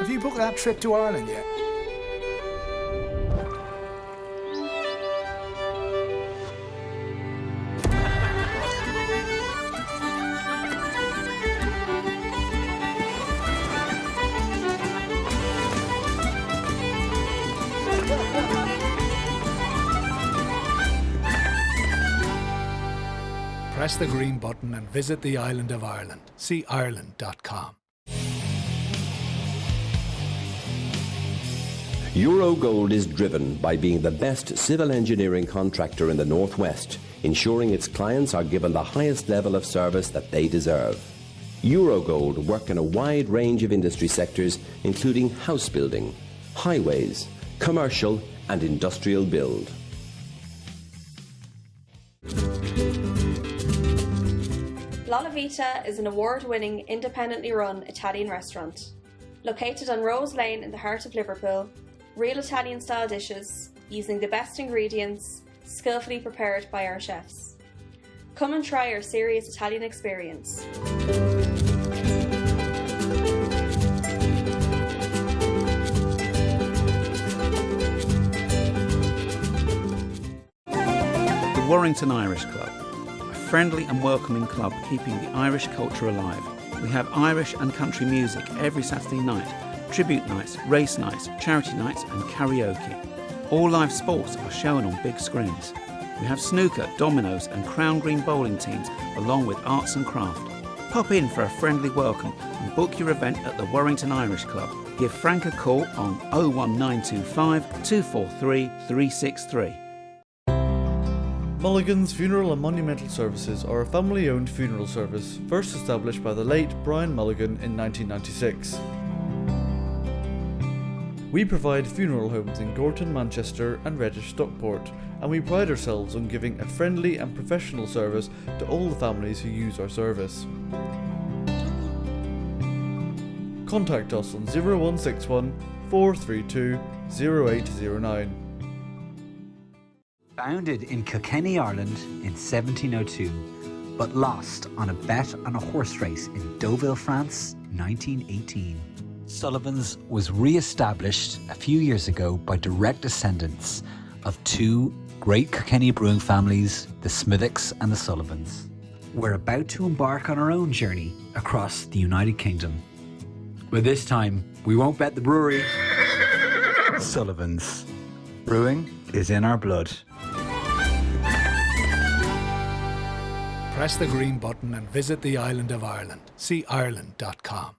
Have you booked that trip to Ireland yet? Press the green button and visit the island of Ireland. See Ireland.com. Eurogold is driven by being the best civil engineering contractor in the Northwest, ensuring its clients are given the highest level of service that they deserve. Eurogold work in a wide range of industry sectors, including house building, highways, commercial and industrial build. La Vita is an award-winning, independently run Italian restaurant. Located on Rose Lane in the heart of Liverpool, real Italian-style dishes, using the best ingredients, skillfully prepared by our chefs. Come and try our serious Italian experience. The Warrington Irish Club, a friendly and welcoming club keeping the Irish culture alive. We have Irish and country music every Saturday night, tribute nights, race nights, charity nights and karaoke. All live sports are shown on big screens. We have snooker, dominoes and crown green bowling teams along with arts and craft. Pop in for a friendly welcome and book your event at the Warrington Irish Club. Give Frank a call on 01925 243 363. Mulligan's Funeral and Monumental Services are a family-owned funeral service first established by the late Brian Mulligan in 1996. We provide funeral homes in Gorton, Manchester and Reddish Stockport, and we pride ourselves on giving a friendly and professional service to all the families who use our service. Contact us on 0161 432 0809. Founded in Kilkenny, Ireland in 1702, but lost on a bet on a horse race in Deauville, France, 1918. Sullivan's was re-established a few years ago by direct descendants of two great Kilkenny brewing families, the Smithwicks and the Sullivans. We're about to embark on our own journey across the United Kingdom. But this time, we won't bet the brewery. Sullivan's. Brewing is in our blood. Press the green button and visit the island of Ireland. See Ireland.com.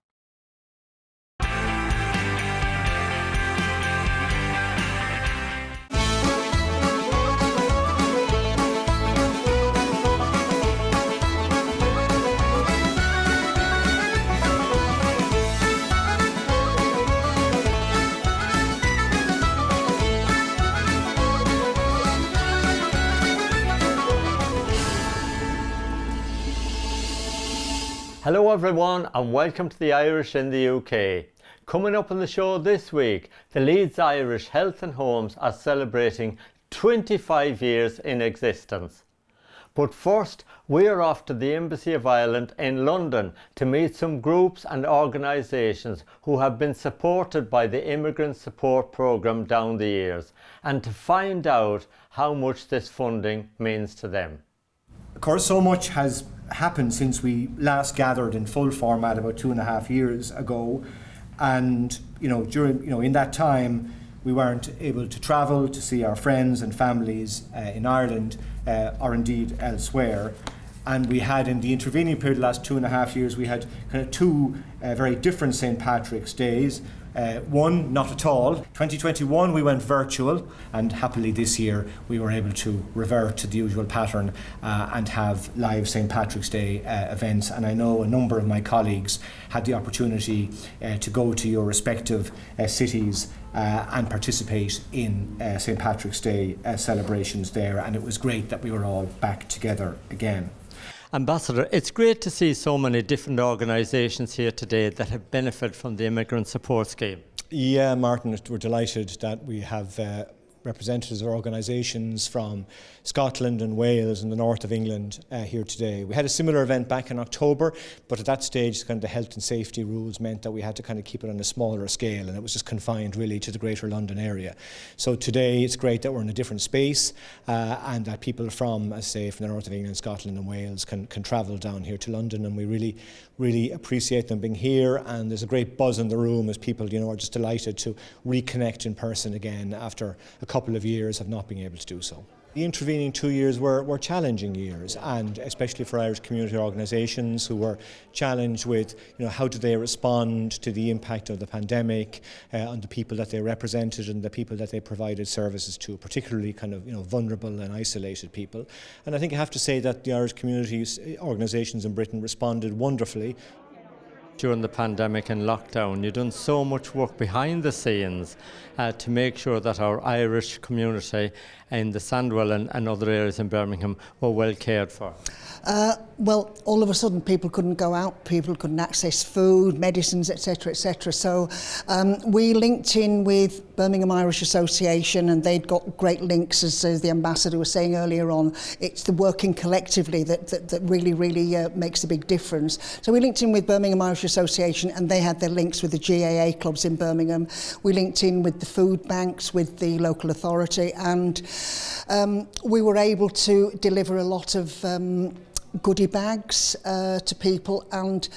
Hello everyone and welcome to the Irish in the UK. Coming up on the show this week, the Leeds Irish Health and Homes are celebrating 25 years in existence. But first, we're off to the Embassy of Ireland in London to meet some groups and organisations who have been supported by the Immigrant Support Programme down the years and to find out how much this funding means to them. Of course, so much has happened since we last gathered in full format about 2.5 years ago, and in that time we weren't able to travel to see our friends and families in Ireland or indeed elsewhere. And we had, in the intervening period, the last 2.5 years, we had kind of two very different St. Patrick's Days. One, not at all. 2021 we went virtual, and happily this year we were able to revert to the usual pattern and have live St. Patrick's Day events. And I know a number of my colleagues had the opportunity to go to your respective cities and participate in St. Patrick's Day celebrations there, and it was great that we were all back together again. Ambassador, it's great to see so many different organisations here today that have benefited from the Immigrant Support Scheme. Yeah, Martin, we're delighted that we have representatives of organisations from Scotland and Wales and the north of England here today. We had a similar event back in October, but at that stage kind of the health and safety rules meant that we had to kind of keep it on a smaller scale, and it was just confined really to the Greater London area. So today it's great that we're in a different space and that people from, as I say, from the north of England, Scotland and Wales can travel down here to London, and we really appreciate them being here, and there's a great buzz in the room as people are just delighted to reconnect in person again after a couple of years of not being able to do so. The intervening 2 years were challenging years, and especially for Irish community organisations who were challenged with how do they respond to the impact of the pandemic on the people that they represented and the people that they provided services to, particularly kind of vulnerable and isolated people. And I think I have to say that the Irish community organisations in Britain responded wonderfully. During the pandemic and lockdown, you've done so much work behind the scenes to make sure that our Irish community in the Sandwell and other areas in Birmingham were well cared for. Well, all of a sudden people couldn't go out, people couldn't access food, medicines, etc., etc. So we linked in with Birmingham Irish Association, and they'd got great links, as the ambassador was saying earlier on. It's the working collectively that really makes a big difference. So we linked in with Birmingham Irish Association, and they had their links with the GAA clubs in Birmingham. We linked in with the food banks, with the local authority, and we were able to deliver a lot of goodie bags to people, and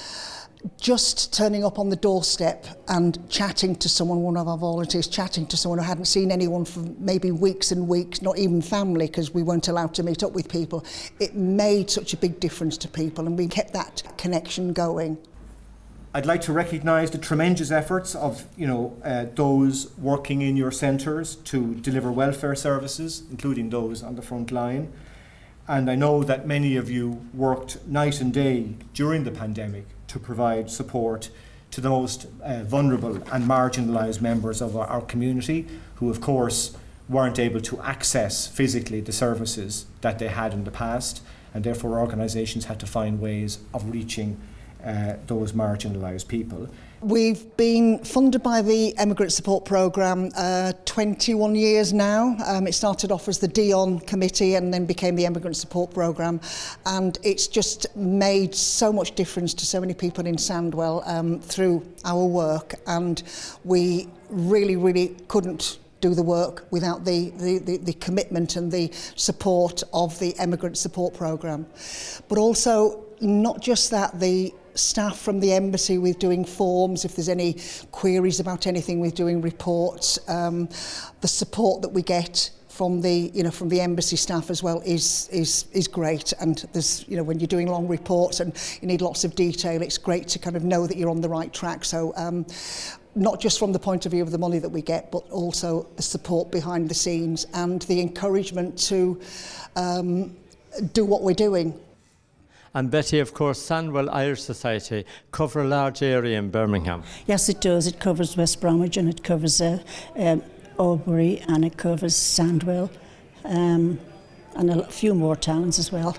just turning up on the doorstep and chatting to someone, one of our volunteers, chatting to someone who hadn't seen anyone for maybe weeks and weeks, not even family, because we weren't allowed to meet up with people. It made such a big difference to people, and we kept that connection going. I'd like to recognise the tremendous efforts of those working in your centres to deliver welfare services, including those on the front line. And I know that many of you worked night and day during the pandemic to provide support to the most vulnerable and marginalised members of our community, who of course weren't able to access physically the services that they had in the past, and therefore organisations had to find ways of reaching those marginalised people. We've been funded by the Immigrant Support Programme 21 years now. It started off as the Dion Committee and then became the Immigrant Support Programme, and it's just made so much difference to so many people in Sandwell through our work, and we really couldn't do the work without the commitment and the support of the Immigrant Support Programme. But also, not just that, the staff from the embassy with doing forms, if there's any queries about anything, with doing reports, the support that we get from the embassy staff as well is great. And there's when you're doing long reports and you need lots of detail, it's great to kind of know that you're on the right track. So not just from the point of view of the money that we get, but also the support behind the scenes and the encouragement to do what we're doing. And Betty, of course, Sandwell Irish Society cover a large area in Birmingham. Yes, it does. It covers West Bromwich, and it covers Albury, and it covers Sandwell, and a few more towns as well.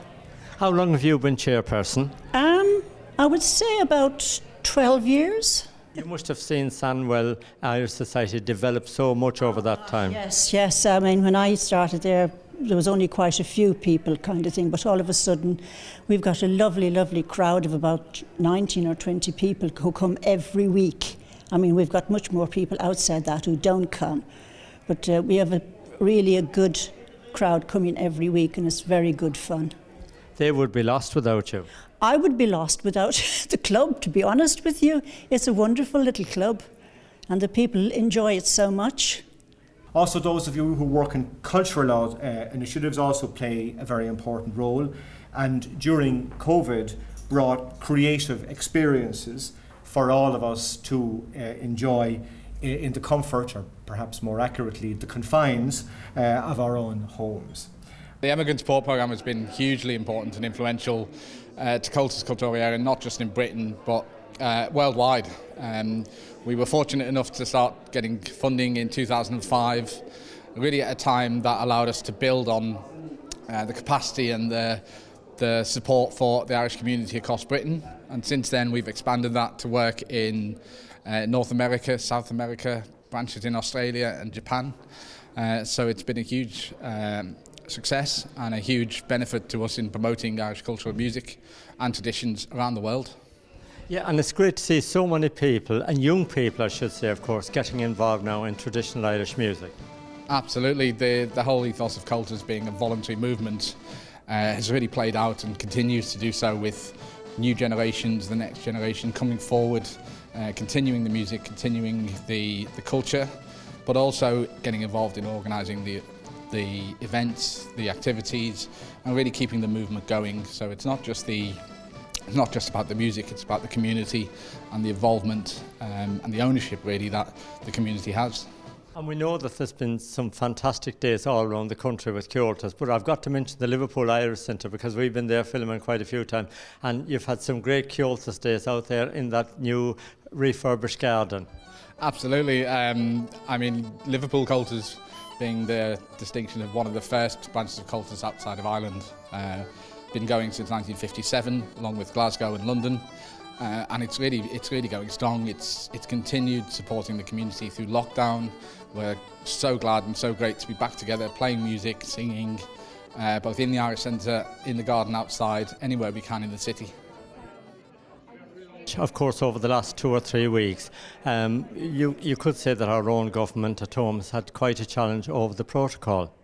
How long have you been chairperson? I would say about 12 years. You must have seen Sandwell Irish Society develop so much over that time. Yes. I mean, when I started there was only quite a few people kind of thing, but all of a sudden we've got a lovely crowd of about 19 or 20 people who come every week. I mean, we've got much more people outside that who don't come, but we have a good crowd coming every week, and it's very good fun. They would be lost without you. I would be lost without the club, to be honest with you. It's a wonderful little club, and the people enjoy it so much. Also, those of you who work in cultural initiatives also play a very important role, and during COVID brought creative experiences for all of us to enjoy in the comfort, or perhaps more accurately, the confines of our own homes. The Immigrant Support Programme has been hugely important and influential to Comhaltas cultural area, not just in Britain but worldwide. We were fortunate enough to start getting funding in 2005, really at a time that allowed us to build on the capacity and the support for the Irish community across Britain. And since then we've expanded that to work in North America, South America, branches in Australia and Japan. So it's been a huge success and a huge benefit to us in promoting Irish cultural music and traditions around the world. Yeah, and it's great to see so many people, and young people I should say of course, getting involved now in traditional Irish music. Absolutely, the whole ethos of Comhaltas being a voluntary movement has really played out and continues to do so with new generations, the next generation coming forward, continuing the music, continuing the culture, but also getting involved in organising the events, the activities, and really keeping the movement going. So it's not just about the music, it's about the community and the involvement and the ownership really that the community has. And we know that there's been some fantastic days all around the country with Comhaltas, but I've got to mention the Liverpool Irish Centre because we've been there filming quite a few times, and you've had some great Comhaltas days out there in that new refurbished garden. Absolutely. I mean, Liverpool Comhaltas being the distinction of one of the first branches of Comhaltas outside of Ireland. Been going since 1957, along with Glasgow and London. And it's really going strong. It's continued supporting the community through lockdown. We're so glad and so great to be back together, playing music, singing, both in the Irish Centre, in the garden outside, anywhere we can in the city. Of course, over the last 2 or 3 weeks, you could say that our own government at home has had quite a challenge over the protocol.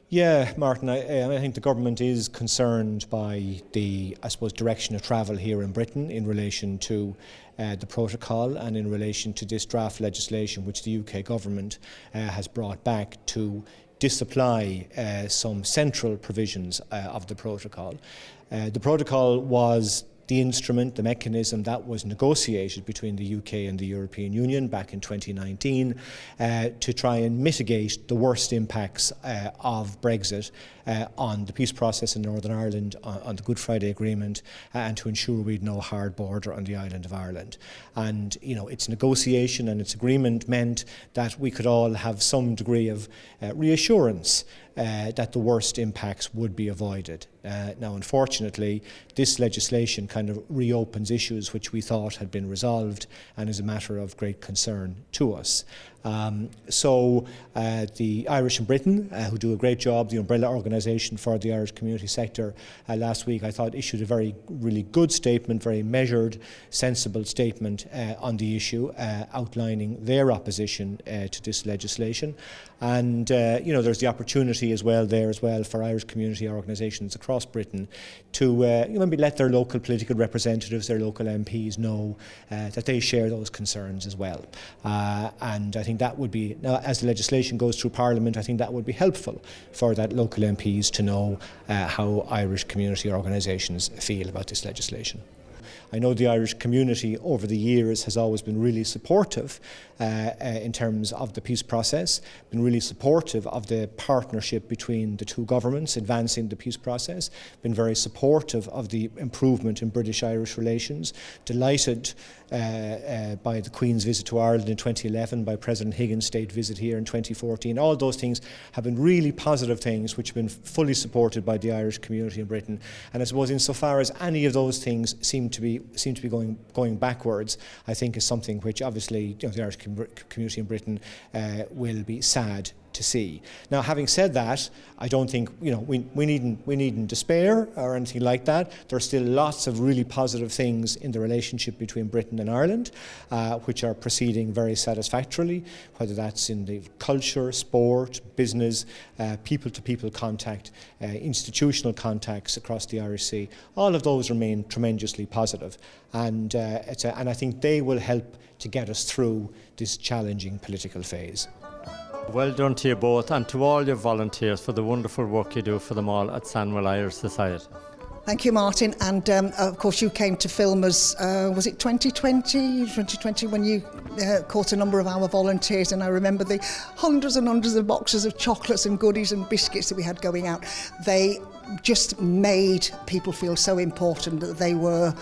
Yeah, Martin, I think the government is concerned by the, I suppose, direction of travel here in Britain in relation to the protocol and in relation to this draft legislation which the UK government has brought back to disapply some central provisions of the protocol. The protocol was the instrument, the mechanism that was negotiated between the UK and the European Union back in 2019 to try and mitigate the worst impacts of Brexit on the peace process in Northern Ireland, on the Good Friday Agreement, and to ensure we'd no hard border on the island of Ireland. And, you know, its negotiation and its agreement meant that we could all have some degree of reassurance that the worst impacts would be avoided. Now, unfortunately, this legislation kind of reopens issues which we thought had been resolved and is a matter of great concern to us. So the Irish in Britain, who do a great job, the umbrella organisation for the Irish community sector, last week I thought issued a really good statement, very measured, sensible statement on the issue, outlining their opposition to this legislation. And you know, there's the opportunity as well for Irish community organisations across Britain to maybe let their local political representatives, their local MPs know that they share those concerns as well. And I think that would be, now as the legislation goes through Parliament, I think that would be helpful for that local MPs to know how Irish community organisations feel about this legislation. I know the Irish community over the years has always been really supportive in terms of the peace process, been really supportive of the partnership between the two governments advancing the peace process, been very supportive of the improvement in British-Irish relations, delighted by the Queen's visit to Ireland in 2011, by President Higgins' state visit here in 2014. All those things have been really positive things which have been fully supported by the Irish community in Britain. And I suppose insofar as any of those things seem to be going backwards, I think is something which obviously the Irish community in Britain will be sad to see. Now, having said that, I don't think we needn't despair or anything like that. There are still lots of really positive things in the relationship between Britain and Ireland, which are proceeding very satisfactorily, whether that's in the culture, sport, business, people-to-people contact, institutional contacts across the Irish Sea. All of those remain tremendously positive, and I think they will help to get us through this challenging political phase. Well done to you both and to all your volunteers for the wonderful work you do for them all at Sandwell Irish Society. Thank you, Martin. And of course, you came to film us, was it 2020 when you caught a number of our volunteers, and I remember the hundreds and hundreds of boxes of chocolates and goodies and biscuits that we had going out. They just made people feel so important that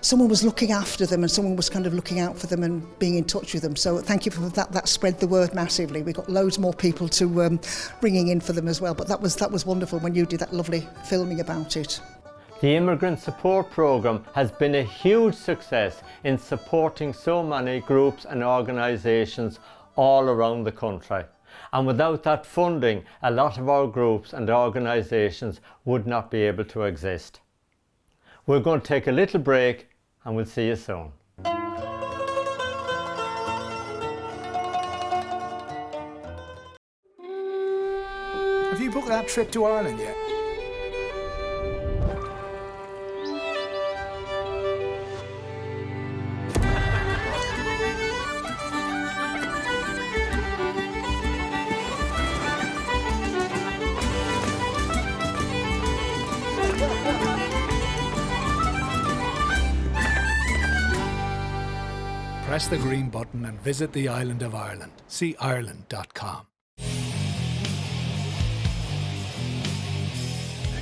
someone was looking after them and someone was kind of looking out for them and being in touch with them. So thank you for that. That spread the word massively. We got loads more people to bringing in for them as well. But that was wonderful when you did that lovely filming about it. The Immigrant Support Programme has been a huge success in supporting so many groups and organisations all around the country. And without that funding, a lot of our groups and organisations would not be able to exist. We're going to take a little break and we'll see you soon. Have you booked that trip to Ireland yet? Press the green button and visit the island of Ireland. See Ireland.com.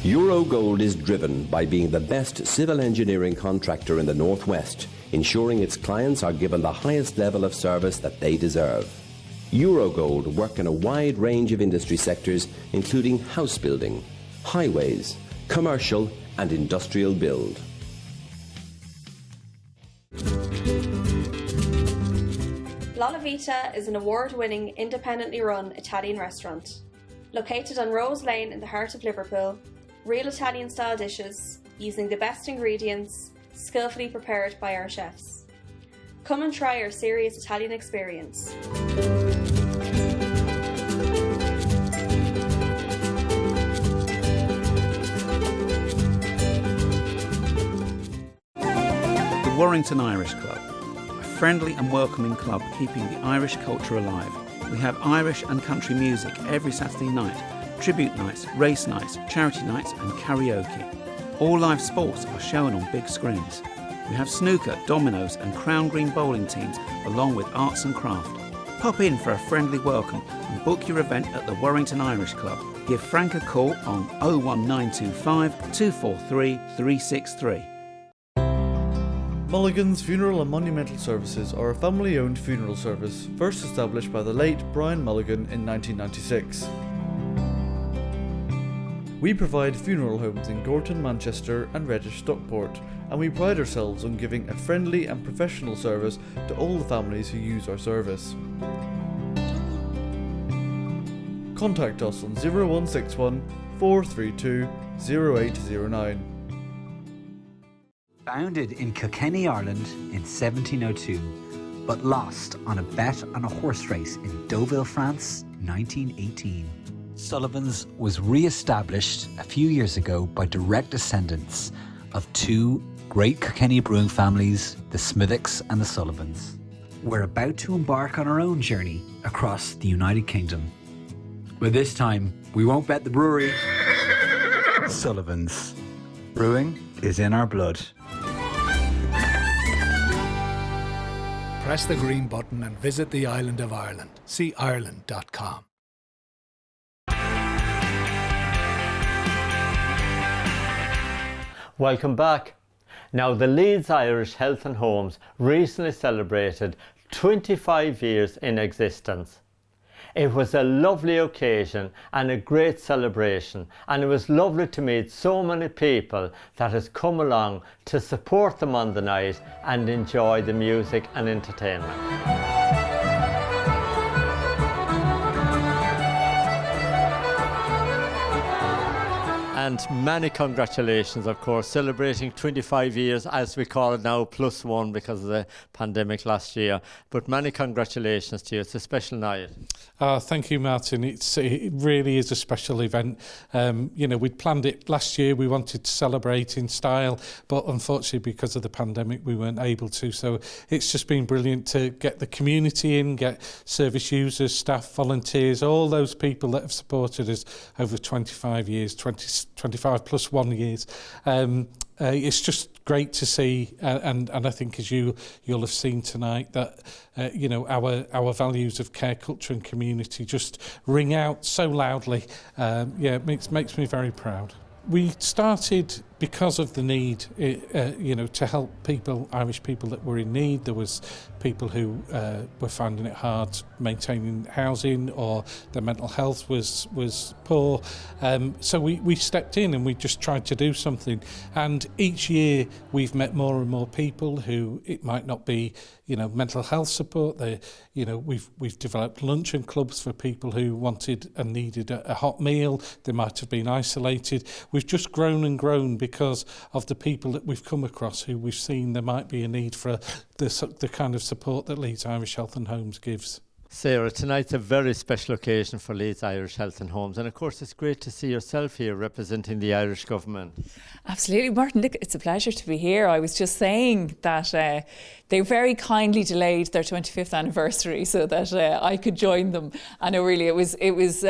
Eurogold is driven by being the best civil engineering contractor in the Northwest, ensuring its clients are given the highest level of service that they deserve. Eurogold work in a wide range of industry sectors, including house building, highways, commercial and industrial build. La Vita is an award-winning, independently run Italian restaurant. Located on Rose Lane in the heart of Liverpool, real Italian-style dishes, using the best ingredients, skillfully prepared by our chefs. Come and try our serious Italian experience. The Warrington Irish Club, a friendly and welcoming club keeping the Irish culture alive. We have Irish and country music every Saturday night, tribute nights, race nights, charity nights and karaoke. All live sports are shown on big screens. We have snooker, dominoes and crown green bowling teams along with arts and craft. Pop in for a friendly welcome and book your event at the Warrington Irish Club. Give Frank a call on 01925 243 363. Mulligan's Funeral and Monumental Services are a family-owned funeral service first established by the late Brian Mulligan in 1996. We provide funeral homes in Gorton, Manchester and Reddish, Stockport, and we pride ourselves on giving a friendly and professional service to all the families who use our service. Contact us on 0161 432 0809. Founded in Kilkenny, Ireland in 1702, but lost on a bet on a horse race in Deauville, France, 1918. Sullivan's was re-established a few years ago by direct descendants of two great Kilkenny brewing families, the Smithwicks and the Sullivans. We're about to embark on our own journey across the United Kingdom. But this time, we won't bet the brewery. Sullivan's. Brewing is in our blood. Press the green button and visit the island of Ireland. See Ireland.com. Welcome back. Now, the Leeds Irish Health and Homes recently celebrated 25 years in existence. It was a lovely occasion and a great celebration, and it was lovely to meet so many people that has come along to support them on the night and enjoy the music and entertainment. And many congratulations, of course, celebrating 25 years, as we call it now, +1 because of the pandemic last year. But many congratulations to you. It's a special night. Thank you, Martin. It really is a special event. We'd planned it last year. We wanted to celebrate in style, but unfortunately, because of the pandemic, we weren't able to. So it's just been brilliant to get the community in, get service users, staff, volunteers, all those people that have supported us over 25 years, 25 plus 1 years. It's just great to see, and I think as you'll have seen tonight, that our values of care, culture and community just ring out so loudly. It makes me very proud. We started because of the need, to help people, Irish people that were in need. There was people who were finding it hard maintaining housing, or their mental health was poor. So we stepped in and we just tried to do something. And each year we've met more and more people who it might not be, mental health support. We've developed luncheon clubs for people who wanted and needed a hot meal. They might have been isolated. We've just grown and grown because of the people that we've come across who we've seen there might be a need for the kind of support that Leeds Irish Health and Homes gives. Sarah, tonight's a very special occasion for Leeds Irish Health and Homes, and of course it's great to see yourself here representing the Irish government. Absolutely, Martin. Look, it's a pleasure to be here. I was just saying that they very kindly delayed their 25th anniversary so that I could join them. I know, really, it was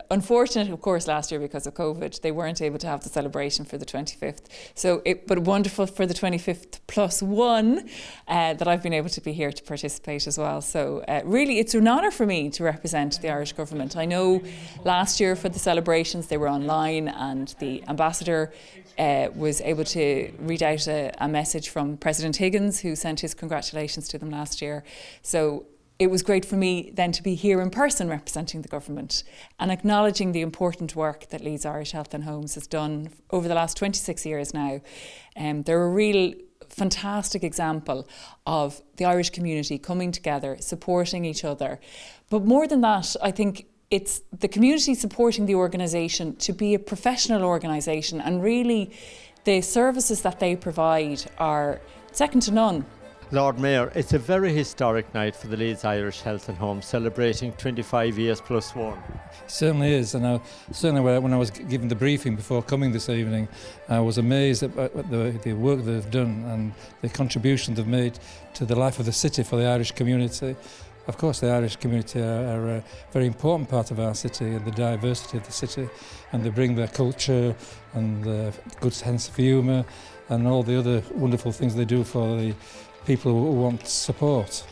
unfortunate, of course, last year because of COVID. They weren't able to have the celebration for the 25th. But wonderful for the 25th plus one that I've been able to be here to participate as well. So really, it's an honour for me to represent the Irish government. I know last year for the celebrations they were online, and the ambassador was able to read out a message from President Higgins, who sent his congratulations to them last year. So it was great for me then to be here in person representing the government and acknowledging the important work that Leeds Irish Health and Homes has done over the last 26 years now. They're a real fantastic example of the Irish community coming together, supporting each other. But more than that, I think it's the community supporting the organisation to be a professional organisation, and really the services that they provide are second to none. Lord Mayor, it's a very historic night for the Leeds Irish Health and Homes, celebrating 25 years plus one. It certainly is, and certainly when I was given the briefing before coming this evening, I was amazed at the work they've done and the contribution they've made to the life of the city for the Irish community. Of course, the Irish community are a very important part of our city and the diversity of the city, and they bring their culture and their good sense of humour and all the other wonderful things they do for the people who want support.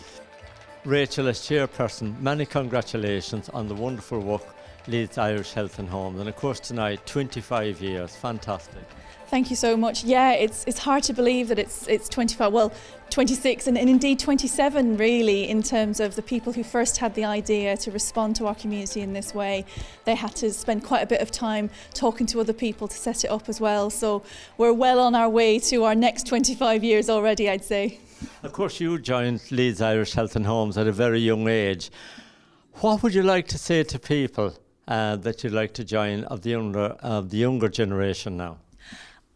Rachel, as chairperson, many congratulations on the wonderful work Leeds Irish Health and Homes, and of course tonight 25 years, fantastic. Thank you so much. Yeah, it's hard to believe that it's 25, well, 26 and indeed 27 really, in terms of the people who first had the idea to respond to our community in this way. They had to spend quite a bit of time talking to other people to set it up as well. So we're well on our way to our next 25 years already, I'd say. Of course, you joined Leeds Irish Health and Homes at a very young age. What would you like to say to people that you'd like to join of the younger generation now?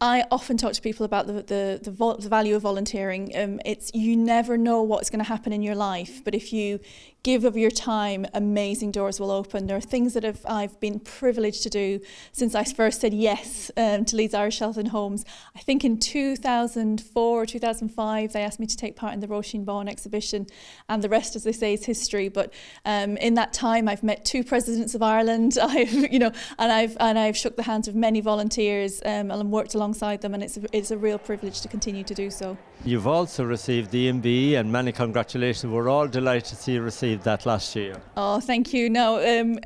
I often talk to people about the value of volunteering. You never know what's going to happen in your life, but if you give of your time, amazing doors will open. There are things that I've been privileged to do since I first said yes to Leeds Irish Health and Homes. I think in 2004 or 2005 they asked me to take part in the Roisin Bawn exhibition, and the rest, as they say, is history. But in that time I've met 2 presidents of Ireland. I've shook the hands of many volunteers and worked alongside them, and it's a real privilege to continue to do so. You've also received the MBE, and many congratulations. We're all delighted to see you receive that last year. Oh, thank you. No,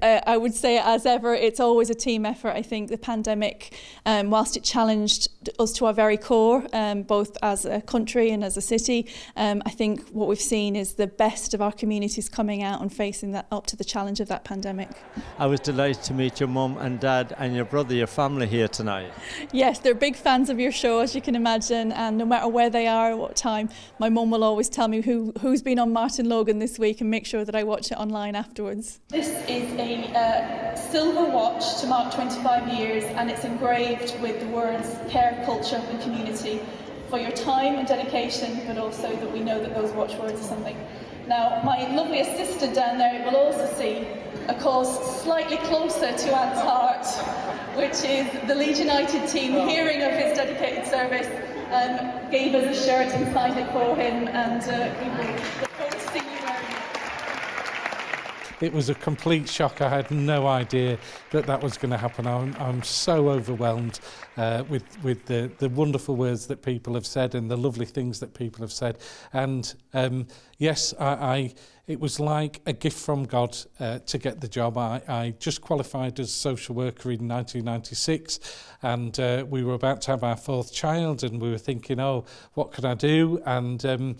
I would say, as ever, it's always a team effort. I think the pandemic, whilst it challenged us to our very core, both as a country and as a city, I think what we've seen is the best of our communities coming out and facing that up to the challenge of that pandemic. I was delighted to meet your mum and dad and your brother, your family here tonight. Yes, they're big fans of your show, as you can imagine, and no matter where they are, what time, my mum will always tell me who's been on Martin Logan this week and make sure that I watch it online afterwards. This is a silver watch to mark 25 years, and it's engraved with the words care, culture and community, for your time and dedication, but also that we know that those watchwords are something. Now, my lovely assistant down there will also see a cause slightly closer to Ant's heart, which is the Leeds United team, hearing of his dedicated service, gave us a shirt and signed it for him, and we will look forward to seeing you wearing it. It was a complete shock. I had no idea that was going to happen. I'm so overwhelmed with the wonderful words that people have said and the lovely things that people have said. And yes, it was like a gift from God to get the job. I just qualified as a social worker in 1996, and we were about to have our 4th child, and we were thinking, oh, what could I do? And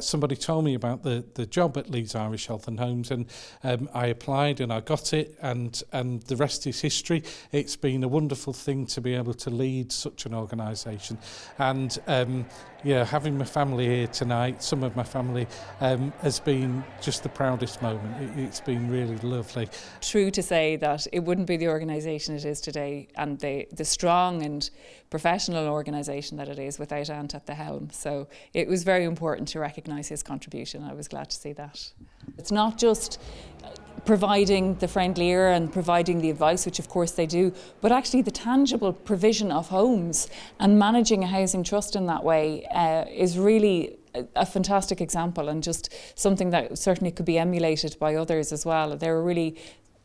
somebody told me about the job at Leeds Irish Health and Homes, and I applied and I got it, and the rest is history. It's been a wonderful thing to be able to lead such an organisation, and having my family here tonight, some of my family, has been just the proudest moment. It's been really lovely. True to say that it wouldn't be the organisation it is today, and the strong and professional organisation that it is, without Ant at the helm. So it was very important to recognise his contribution. I was glad to see that. It's not just providing the friendly ear and providing the advice, which of course they do, but actually the tangible provision of homes and managing a housing trust in that way is really a fantastic example, and just something that certainly could be emulated by others as well. They're a really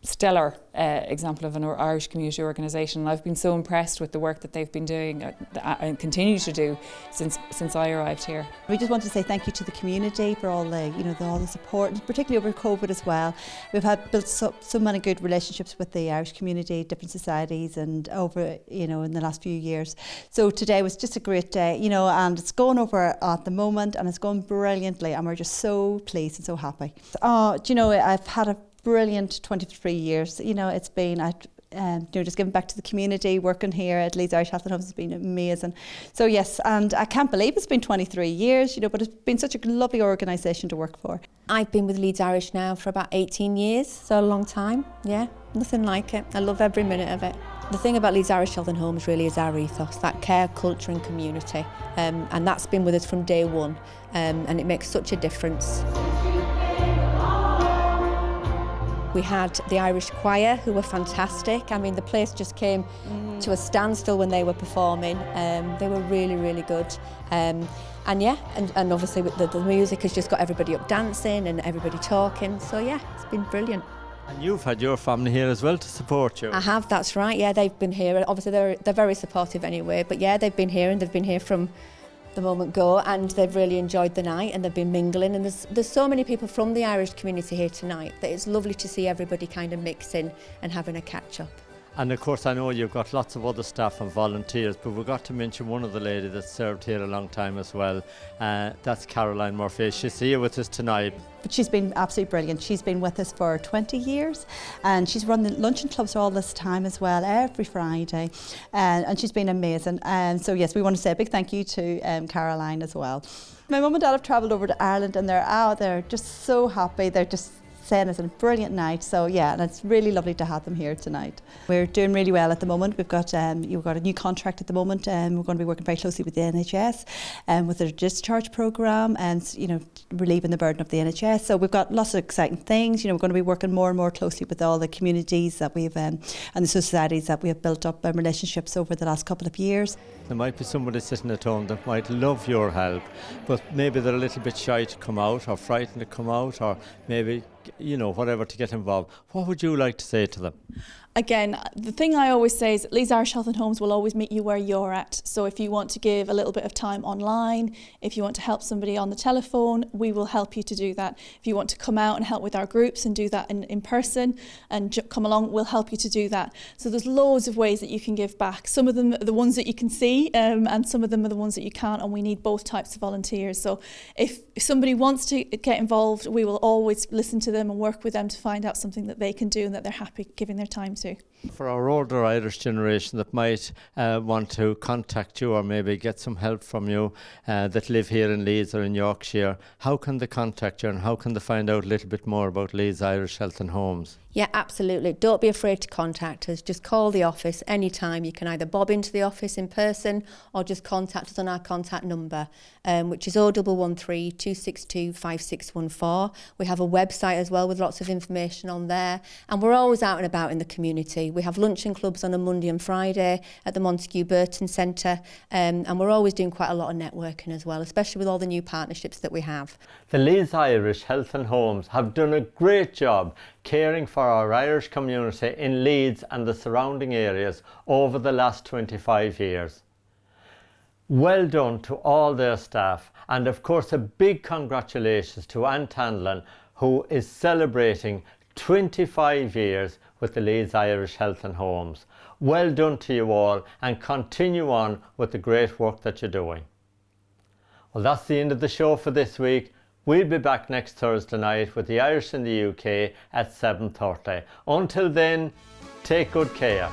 stellar example of an Irish community organisation, and I've been so impressed with the work that they've been doing and continue to do since I arrived here. We just want to say thank you to the community for all the support, and particularly over COVID as well. We've built so many good relationships with the Irish community, different societies, and over in the last few years. So today was just a great day, and it's going over at the moment, and it's going brilliantly, and we're just so pleased and so happy. I've had a brilliant 23 years. It's been just giving back to the community, working here at Leeds Irish Health and Homes has been amazing. So yes, and I can't believe it's been 23 years, but it's been such a lovely organisation to work for. I've been with Leeds Irish now for about 18 years, so a long time. Yeah, nothing like it. I love every minute of it. The thing about Leeds Irish Health and Homes really is our ethos, that care, culture and community, and that's been with us from day one, and it makes such a difference. We had the Irish choir, who were fantastic. I mean, the place just came to a standstill when they were performing. They were really, really good. And obviously the music has just got everybody up dancing and everybody talking. So yeah, it's been brilliant. And you've had your family here as well to support you. I have, that's right. Yeah, they've been here. Obviously they're very supportive anyway. But yeah, they've been here, and they've been here from the moment go, and they've really enjoyed the night, and they've been mingling, and there's so many people from the Irish community here tonight that it's lovely to see everybody kind of mixing and having a catch up. And of course I know you've got lots of other staff and volunteers, but we've got to mention one of the ladies that served here a long time as well. That's Caroline Murphy. She's here with us tonight. But she's been absolutely brilliant. She's been with us for 20 years, and she's run the luncheon clubs all this time as well, every Friday, and she's been amazing. And so yes, we want to say a big thank you to Caroline as well. My mum and dad have travelled over to Ireland, and they're just so happy. They're just saying it's a brilliant night. So yeah, and it's really lovely to have them here tonight. We're doing really well at the moment. We've got a new contract at the moment, and we're going to be working very closely with the NHS with their discharge programme, and relieving the burden of the NHS. So we've got lots of exciting things. We're going to be working more and more closely with all the communities that we've and the societies that we have built up relationships over the last couple of years. There might be somebody sitting at home that might love your help, but maybe they're a little bit shy to come out, or frightened to come out, or maybe whatever, to get involved. What would you like to say to them? Again, the thing I always say is that Leeds Irish Health and Homes will always meet you where you're at. So if you want to give a little bit of time online, if you want to help somebody on the telephone, we will help you to do that. If you want to come out and help with our groups and do that in person and come along, we'll help you to do that. So there's loads of ways that you can give back. Some of them are the ones that you can see, and some of them are the ones that you can't, and we need both types of volunteers. So if somebody wants to get involved, we will always listen to them and work with them to find out something that they can do and that they're happy giving their time to. For our older Irish generation that might want to contact you, or maybe get some help from you, that live here in Leeds or in Yorkshire, how can they contact you, and how can they find out a little bit more about Leeds Irish Health and Homes? Yeah, absolutely. Don't be afraid to contact us. Just call the office anytime. You can either bob into the office in person or just contact us on our contact number, which is 0113 262 5614. We have a website as well with lots of information on there. And we're always out and about in the community. We have luncheon clubs on a Monday and Friday at the Montague Burton Centre. And we're always doing quite a lot of networking as well, especially with all the new partnerships that we have. The Leeds Irish Health and Homes have done a great job caring for our Irish community in Leeds and the surrounding areas over the last 25 years. Well done to all their staff, and of course a big congratulations to Ant Hanlon, who is celebrating 25 years with the Leeds Irish Health and Homes. Well done to you all, and continue on with the great work that you're doing. Well, that's the end of the show for this week. We'll be back next Thursday night with the Irish in the UK at 7:30. Until then, take good care.